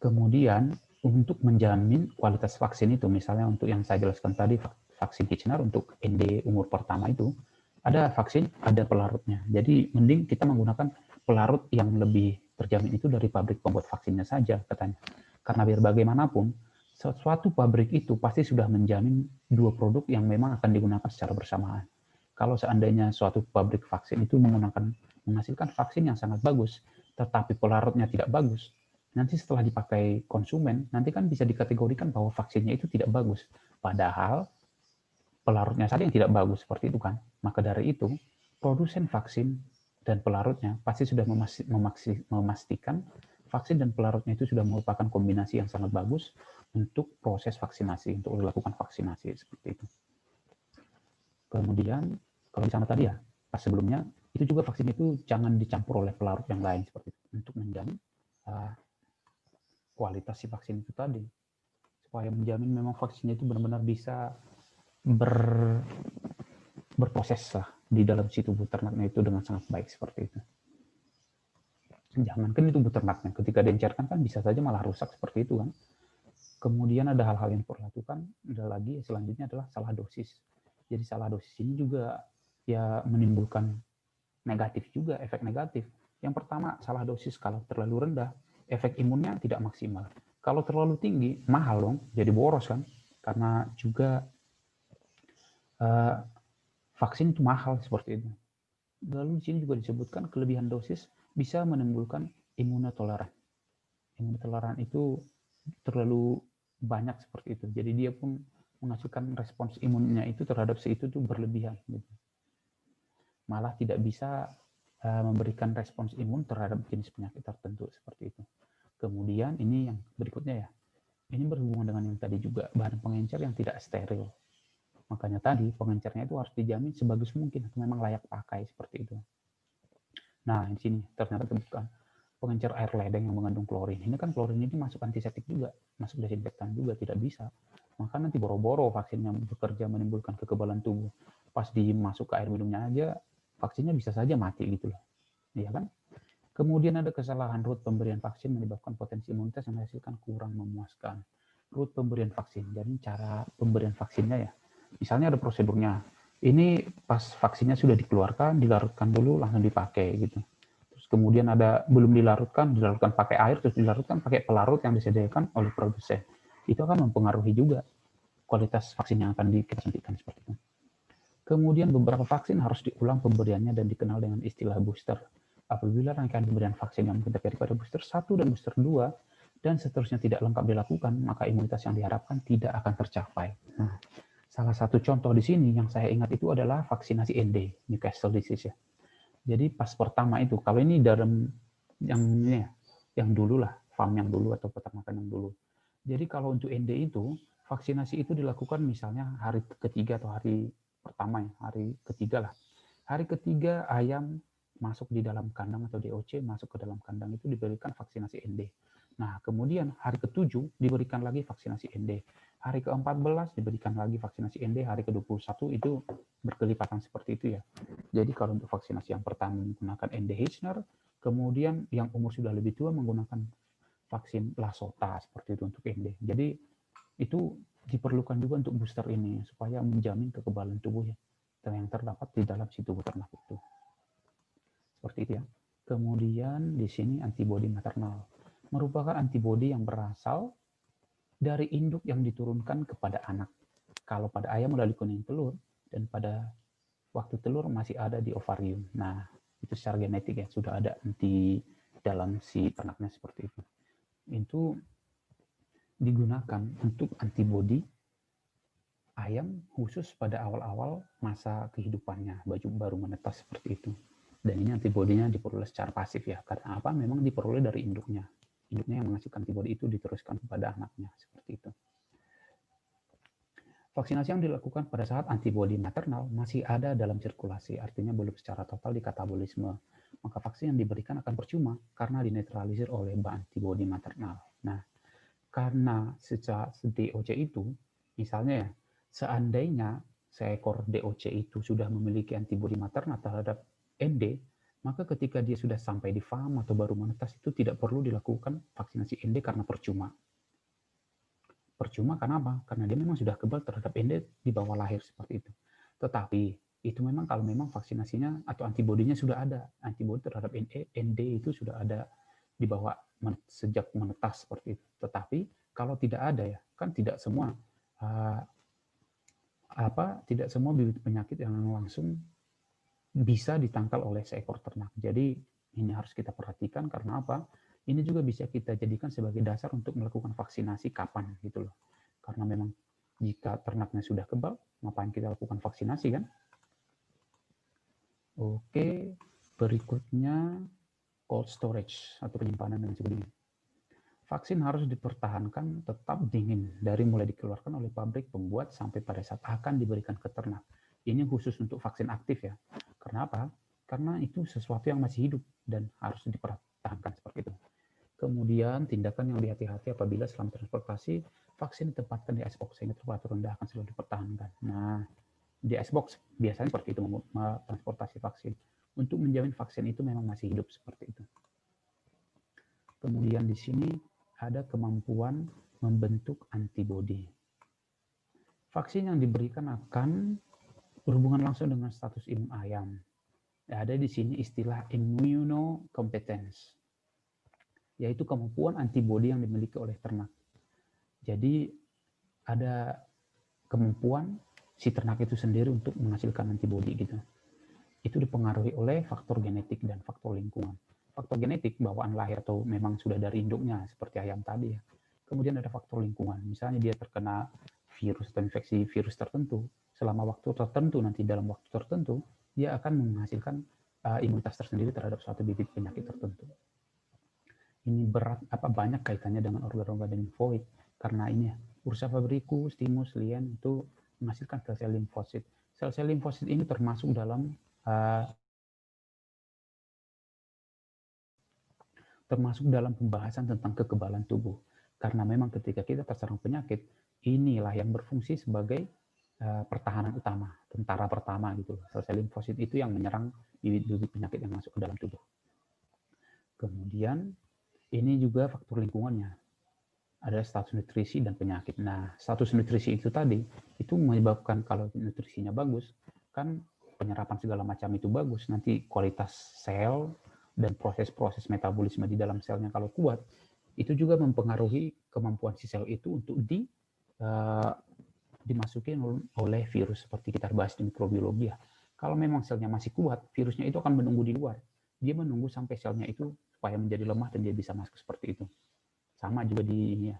A: Kemudian untuk menjamin kualitas vaksin itu, misalnya untuk yang saya jelaskan tadi, vaksin Kitchener untuk ND umur pertama itu, ada vaksin, ada pelarutnya. Jadi mending kita menggunakan pelarut yang lebih terjamin itu dari pabrik pembuat vaksinnya saja katanya. Karena biar bagaimanapun, suatu pabrik itu pasti sudah menjamin dua produk yang memang akan digunakan secara bersamaan. Kalau seandainya suatu pabrik vaksin itu menghasilkan vaksin yang sangat bagus, tetapi pelarutnya tidak bagus, nanti setelah dipakai konsumen, nanti kan bisa dikategorikan bahwa vaksinnya itu tidak bagus. Padahal pelarutnya saja yang tidak bagus, seperti itu kan. Maka dari itu, produsen vaksin dan pelarutnya pasti sudah memastikan vaksin dan pelarutnya itu sudah merupakan kombinasi yang sangat bagus untuk proses vaksinasi, untuk dilakukan vaksinasi, seperti itu. Kemudian, kalau di sana tadi ya, pas sebelumnya, itu juga vaksin itu jangan dicampur oleh pelarut yang lain, seperti itu, untuk menjamin kualitas si vaksin itu tadi, supaya menjamin memang vaksinnya itu benar-benar bisa berproses lah di dalam si tubuh ternaknya itu dengan sangat baik, seperti itu. Jangankan di tubuh ternaknya, ketika diencerkan kan bisa saja malah rusak, seperti itu kan. Kemudian ada hal-hal yang perlu dilakukan, ada lagi selanjutnya adalah salah dosis. Jadi salah dosis ini juga ya menimbulkan negatif juga, efek negatif. Yang pertama, salah dosis kalau terlalu rendah, efek imunnya tidak maksimal. Kalau terlalu tinggi, mahal dong, jadi boros kan. Karena juga vaksin itu mahal, seperti itu. Lalu di sini juga disebutkan kelebihan dosis bisa menimbulkan imunotoleran. Imunotoleran itu terlalu banyak, seperti itu. Jadi dia pun menghasilkan respons imunnya itu terhadap si itu tuh berlebihan. Gitu. Malah tidak bisa memberikan respons imun terhadap jenis penyakit tertentu, seperti itu. Kemudian ini yang berikutnya ya. Ini berhubungan dengan yang tadi juga, bahan pengencer yang tidak steril. Makanya tadi pengencernya itu harus dijamin sebagus mungkin atau memang layak pakai, seperti itu. Nah, di sini ternyata disebutkan pengencer air ledeng yang mengandung klorin. Ini kan klorin ini masuk antiseptik juga, masuk desinfektan juga, tidak bisa. Maka nanti boro-boro vaksinnya bekerja menimbulkan kekebalan tubuh. Pas dimasuk ke air minumnya aja, vaksinnya bisa saja mati gitu loh. Iya kan? Kemudian ada kesalahan route pemberian vaksin menyebabkan potensi imunitas yang dihasilkan kurang memuaskan. Route pemberian vaksin, jadi cara pemberian vaksinnya ya. Misalnya ada prosedurnya. Ini pas vaksinnya sudah dikeluarkan, dilarutkan dulu, langsung dipakai gitu. Terus kemudian ada belum dilarutkan pakai air, terus dilarutkan pakai pelarut yang disediakan oleh produsen. Itu akan mempengaruhi juga kualitas vaksin yang akan disuntikan, seperti itu. Kemudian beberapa vaksin harus diulang pemberiannya dan dikenal dengan istilah booster. Apabila rangkaian pemberian vaksin yang terjadi pada booster 1 dan booster 2 dan seterusnya tidak lengkap dilakukan, maka imunitas yang diharapkan tidak akan tercapai. Nah, salah satu contoh di sini yang saya ingat itu adalah vaksinasi ND, Newcastle disease ya. Jadi pas pertama itu, kalau ini dalam yang ini ya, yang dulu lah, farm yang dulu atau peternakan yang dulu. Jadi kalau untuk ND itu, vaksinasi itu dilakukan misalnya hari ketiga atau hari pertama ya, hari ketiga lah. Hari ketiga ayam masuk di dalam kandang atau DOC masuk ke dalam kandang itu diberikan vaksinasi ND. Nah, kemudian hari ketujuh diberikan lagi vaksinasi ND. Hari ke-14 diberikan lagi vaksinasi ND, hari ke-21 itu berkelipatan seperti itu ya. Jadi kalau untuk vaksinasi yang pertama menggunakan ND Hitchner, kemudian yang umur sudah lebih tua menggunakan vaksin Lasota seperti itu untuk ND. Jadi itu diperlukan juga untuk booster ini supaya menjamin kekebalan tubuh yang terdapat di dalam si tubuh ternak itu. Seperti itu ya. Kemudian di sini antibodi maternal merupakan antibodi yang berasal dari induk yang diturunkan kepada anak. Kalau pada ayam melalui kuning telur dan pada waktu telur masih ada di ovarium. Nah, itu secara genetik ya sudah ada di dalam si ternaknya, seperti itu. Itu digunakan untuk antibodi ayam khusus pada awal-awal masa kehidupannya, baru menetas, seperti itu. Dan ini antibodinya diperoleh secara pasif ya, karena apa? Memang diperoleh dari induknya. Induknya yang menghasilkan antibodi itu diteruskan kepada anaknya, seperti itu. Vaksinasi yang dilakukan pada saat antibodi maternal masih ada dalam sirkulasi, artinya belum secara total dikatabolisme. Maka vaksin yang diberikan akan percuma karena dinetralisir oleh antibodi maternal. Nah, karena secara DOC itu, misalnya ya, seandainya seekor DOC itu sudah memiliki antibodi maternal terhadap ND, maka ketika dia sudah sampai di farm atau baru menetas itu tidak perlu dilakukan vaksinasi ND karena percuma. Percuma karena apa? Karena dia memang sudah kebal terhadap ND di bawah lahir, seperti itu. Tetapi itu memang kalau memang vaksinasinya atau antibodinya sudah ada, antibodi terhadap ND itu sudah ada di bawah sejak menetas seperti itu. Tetapi kalau tidak ada ya, kan tidak semua tidak semua bibit penyakit yang langsung bisa ditangkal oleh seekor ternak. Jadi ini harus kita perhatikan karena apa? Ini juga bisa kita jadikan sebagai dasar untuk melakukan vaksinasi kapan gitu loh. Karena memang jika ternaknya sudah kebal, ngapain kita lakukan vaksinasi kan? Oke, berikutnya cold storage atau penyimpanan dan sebagainya. Vaksin harus dipertahankan tetap dingin dari mulai dikeluarkan oleh pabrik pembuat sampai pada saat akan diberikan ke ternak. Ini khusus untuk vaksin aktif ya. Kenapa? Karena itu sesuatu yang masih hidup dan harus dipertahankan seperti itu. Kemudian tindakan yang hati-hati apabila selama transportasi vaksin ditempatkan di icebox sehingga temperatur rendah akan selalu dipertahankan. Nah, di icebox biasanya seperti itu transportasi vaksin. Untuk menjamin vaksin itu memang masih hidup seperti itu. Kemudian di sini ada kemampuan membentuk antibodi. Vaksin yang diberikan akan berhubungan langsung dengan status imun ayam. Ada di sini istilah immunocompetence, yaitu kemampuan antibodi yang dimiliki oleh ternak. Jadi ada kemampuan si ternak itu sendiri untuk menghasilkan antibodi gitu. Itu dipengaruhi oleh faktor genetik dan faktor lingkungan. Faktor genetik bawaan lahir atau memang sudah dari induknya seperti ayam tadi ya. Kemudian ada faktor lingkungan, misalnya dia terkena virus atau infeksi virus tertentu, selama waktu tertentu nanti dalam waktu tertentu dia akan menghasilkan imunitas tersendiri terhadap suatu bibit penyakit tertentu. Ini banyak kaitannya dengan organ-organ limfoid karena ini ya, Ursa fabricus, thymus, lien itu menghasilkan sel-sel limfosit. Sel-sel limfosit ini termasuk dalam pembahasan tentang kekebalan tubuh. Karena memang ketika kita terserang penyakit, inilah yang berfungsi sebagai pertahanan utama, tentara pertama gitu. Sel-sel limfosit itu yang menyerang bibit-bibit penyakit yang masuk ke dalam tubuh. Kemudian ini juga faktor lingkungannya. Ada status nutrisi dan penyakit. Nah, status nutrisi itu tadi itu menyebabkan kalau nutrisinya bagus, kan penyerapan segala macam itu bagus, nanti kualitas sel dan proses-proses metabolisme di dalam selnya kalau kuat, itu juga mempengaruhi kemampuan si sel itu untuk dimasukin oleh virus seperti kita bahas di mikrobiologi ya. Kalau memang selnya masih kuat, virusnya itu akan menunggu di luar. Dia menunggu sampai selnya itu supaya menjadi lemah dan dia bisa masuk seperti itu. Sama juga di ini ya,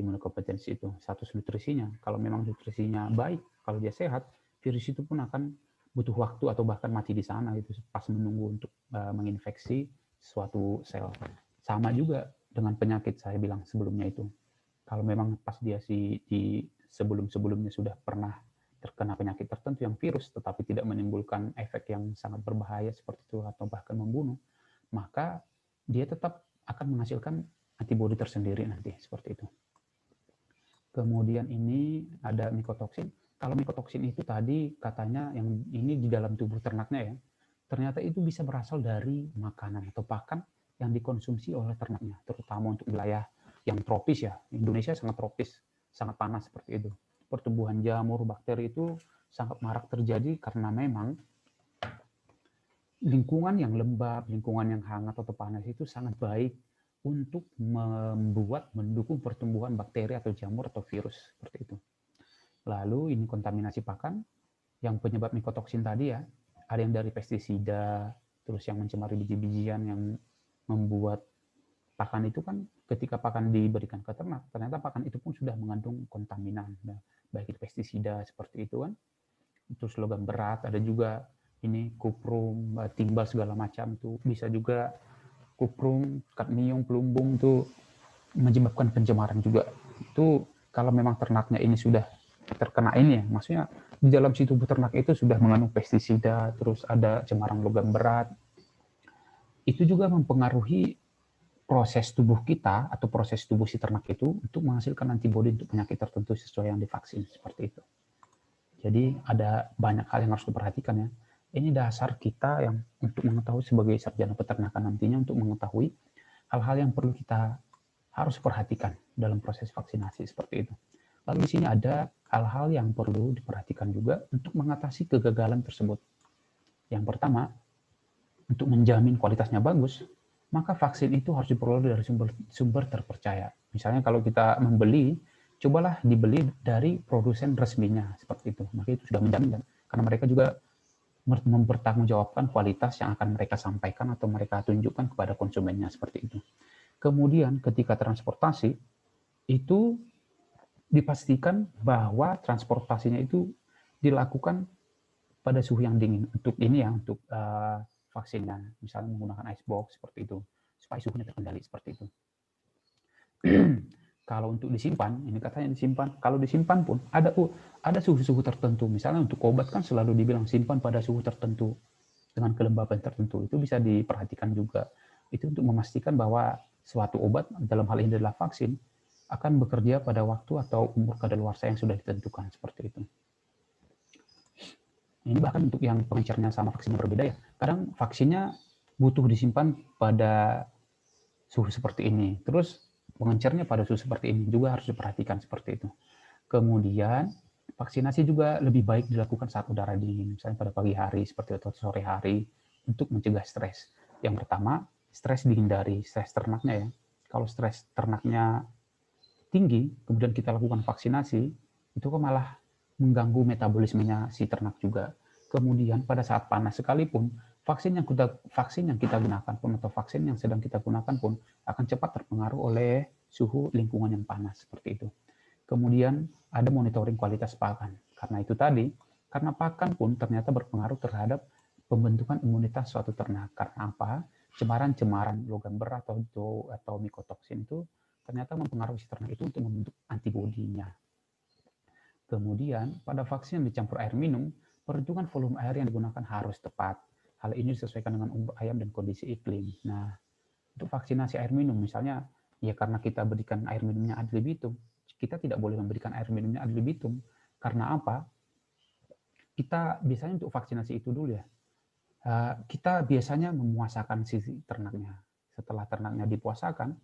A: imunokompetensi itu, status nutrisinya. Kalau memang nutrisinya baik, kalau dia sehat, virus itu pun akan butuh waktu atau bahkan mati di sana itu pas menunggu untuk menginfeksi suatu sel. Sama juga dengan penyakit saya bilang sebelumnya itu. Kalau memang pas dia di sebelum-sebelumnya sudah pernah terkena penyakit tertentu yang virus tetapi tidak menimbulkan efek yang sangat berbahaya seperti itu atau bahkan membunuh, maka dia tetap akan menghasilkan antibodi tersendiri nanti seperti itu. Kemudian ini ada mikotoksin. Kalau mikotoksin itu tadi katanya yang ini di dalam tubuh ternaknya ya, ternyata itu bisa berasal dari makanan atau pakan yang dikonsumsi oleh ternaknya, terutama untuk wilayah yang tropis ya. Indonesia sangat tropis, sangat panas seperti itu. Pertumbuhan jamur, bakteri itu sangat marak terjadi karena memang lingkungan yang lembab, lingkungan yang hangat atau panas itu sangat baik untuk mendukung pertumbuhan bakteri atau jamur atau virus seperti itu. Lalu ini kontaminasi pakan, yang penyebab mikotoksin tadi ya, ada yang dari pestisida, terus yang mencemari biji-bijian yang membuat pakan itu kan ketika pakan diberikan ke ternak, ternyata pakan itu pun sudah mengandung kontaminan, baik itu pestisida seperti itu kan, terus logam berat, ada juga ini kuprum, timbal segala macam tuh bisa juga kuprum, kadmium, pelumbung itu menyebabkan pencemaran juga. Itu kalau memang ternaknya ini sudah terkena ini ya, maksudnya di dalam si tubuh ternak itu sudah mengandung pestisida, terus ada cemaran logam berat, itu juga mempengaruhi proses tubuh kita atau proses tubuh si ternak itu untuk menghasilkan antibodi untuk penyakit tertentu sesuai yang divaksin seperti itu. Jadi ada banyak hal yang harus diperhatikan ya. Ini dasar kita yang untuk mengetahui sebagai sarjana peternakan nantinya untuk mengetahui hal-hal yang perlu kita harus perhatikan dalam proses vaksinasi seperti itu. Lalu di sini ada hal-hal yang perlu diperhatikan juga untuk mengatasi kegagalan tersebut. Yang pertama, untuk menjamin kualitasnya bagus, maka vaksin itu harus diperoleh dari sumber terpercaya. Misalnya kalau kita membeli, cobalah dibeli dari produsen resminya, seperti itu. Maka itu sudah menjamin, kan? Karena mereka juga mempertanggungjawabkan kualitas yang akan mereka sampaikan atau mereka tunjukkan kepada konsumennya, seperti itu. Kemudian ketika transportasi, itu dipastikan bahwa transportasinya itu dilakukan pada suhu yang dingin. Untuk ini ya, untuk vaksinnya, misalnya menggunakan icebox seperti itu, supaya suhunya terkendali seperti itu. Kalau untuk disimpan, ini katanya disimpan. Kalau disimpan pun ada suhu-suhu tertentu. Misalnya untuk obat kan selalu dibilang simpan pada suhu tertentu dengan kelembaban tertentu. Itu bisa diperhatikan juga. Itu untuk memastikan bahwa suatu obat, dalam hal ini adalah vaksin, akan bekerja pada waktu atau umur kadaluarsa yang sudah ditentukan, seperti itu. Ini bahkan untuk yang pengencernya sama vaksinnya berbeda ya. Kadang vaksinnya butuh disimpan pada suhu seperti ini. Terus pengencernya pada suhu seperti ini juga harus diperhatikan seperti itu. Kemudian vaksinasi juga lebih baik dilakukan saat udara dingin, misalnya pada pagi hari seperti itu, atau sore hari, untuk mencegah stres. Yang pertama, stres dihindari, stres ternaknya ya. Kalau stres ternaknya tinggi, kemudian kita lakukan vaksinasi, itu kan malah mengganggu metabolismenya si ternak juga. Kemudian pada saat panas sekalipun, vaksin yang kita gunakan pun atau vaksin yang sedang kita gunakan pun akan cepat terpengaruh oleh suhu lingkungan yang panas, seperti itu. Kemudian ada monitoring kualitas pakan. Karena itu tadi, karena pakan pun ternyata berpengaruh terhadap pembentukan imunitas suatu ternak. Karena apa? Cemaran-cemaran logam berat atau mikotoksin itu ternyata mempengaruhi si ternak itu untuk membentuk antibodinya. Kemudian, pada vaksin yang dicampur air minum, perhitungan volume air yang digunakan harus tepat. Hal ini disesuaikan dengan umur ayam dan kondisi iklim. Nah, untuk vaksinasi air minum, misalnya, ya karena kita berikan air minumnya ad libitum, kita tidak boleh memberikan air minumnya ad libitum. Karena apa? Kita biasanya untuk vaksinasi itu dulu ya, kita biasanya memuasakan si ternaknya. Setelah ternaknya dipuasakan,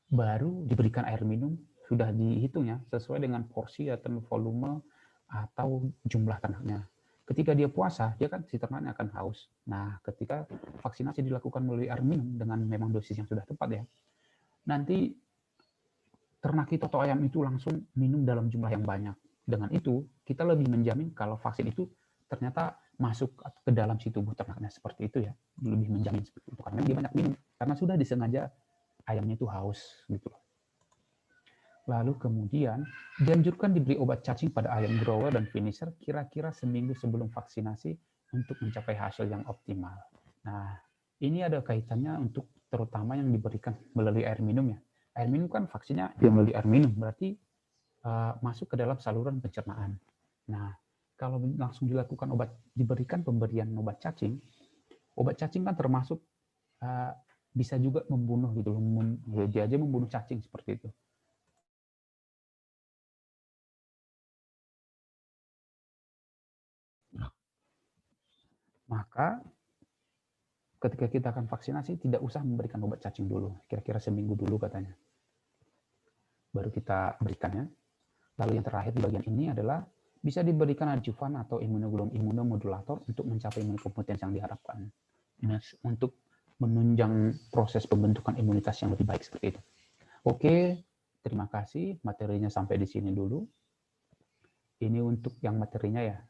A: baru diberikan air minum, sudah dihitung ya, sesuai dengan porsi atau volume atau jumlah ternaknya. Ketika dia puasa, dia kan si ternaknya akan haus. Nah, ketika vaksinasi dilakukan melalui air minum dengan memang dosis yang sudah tepat ya, nanti ternak itu atau ayam itu langsung minum dalam jumlah yang banyak. Dengan itu, kita lebih menjamin kalau vaksin itu ternyata masuk ke dalam si tubuh ternaknya, seperti itu ya. Lebih menjamin seperti itu karena dia banyak minum, karena sudah disengaja ayamnya itu haus gitu. Lalu kemudian dianjurkan diberi obat cacing pada ayam grower dan finisher kira-kira seminggu sebelum vaksinasi untuk mencapai hasil yang optimal. Nah, ini ada kaitannya untuk terutama yang diberikan melalui air minum ya. Air minum kan vaksinnya melalui air minum, berarti masuk ke dalam saluran pencernaan. Nah, kalau langsung dilakukan diberikan pemberian obat cacing kan termasuk bisa juga membunuh gitu, dia aja membunuh cacing seperti itu. Maka ketika kita akan vaksinasi, tidak usah memberikan obat cacing dulu, kira-kira seminggu dulu katanya. Baru kita berikannya. Lalu yang terakhir di bagian ini adalah bisa diberikan adjuvan atau imunomodulator untuk mencapai imunokompetensi yang diharapkan. Untuk menunjang proses pembentukan imunitas yang lebih baik seperti itu. Oke, terima kasih. Materinya sampai di sini dulu. Ini untuk yang materinya ya.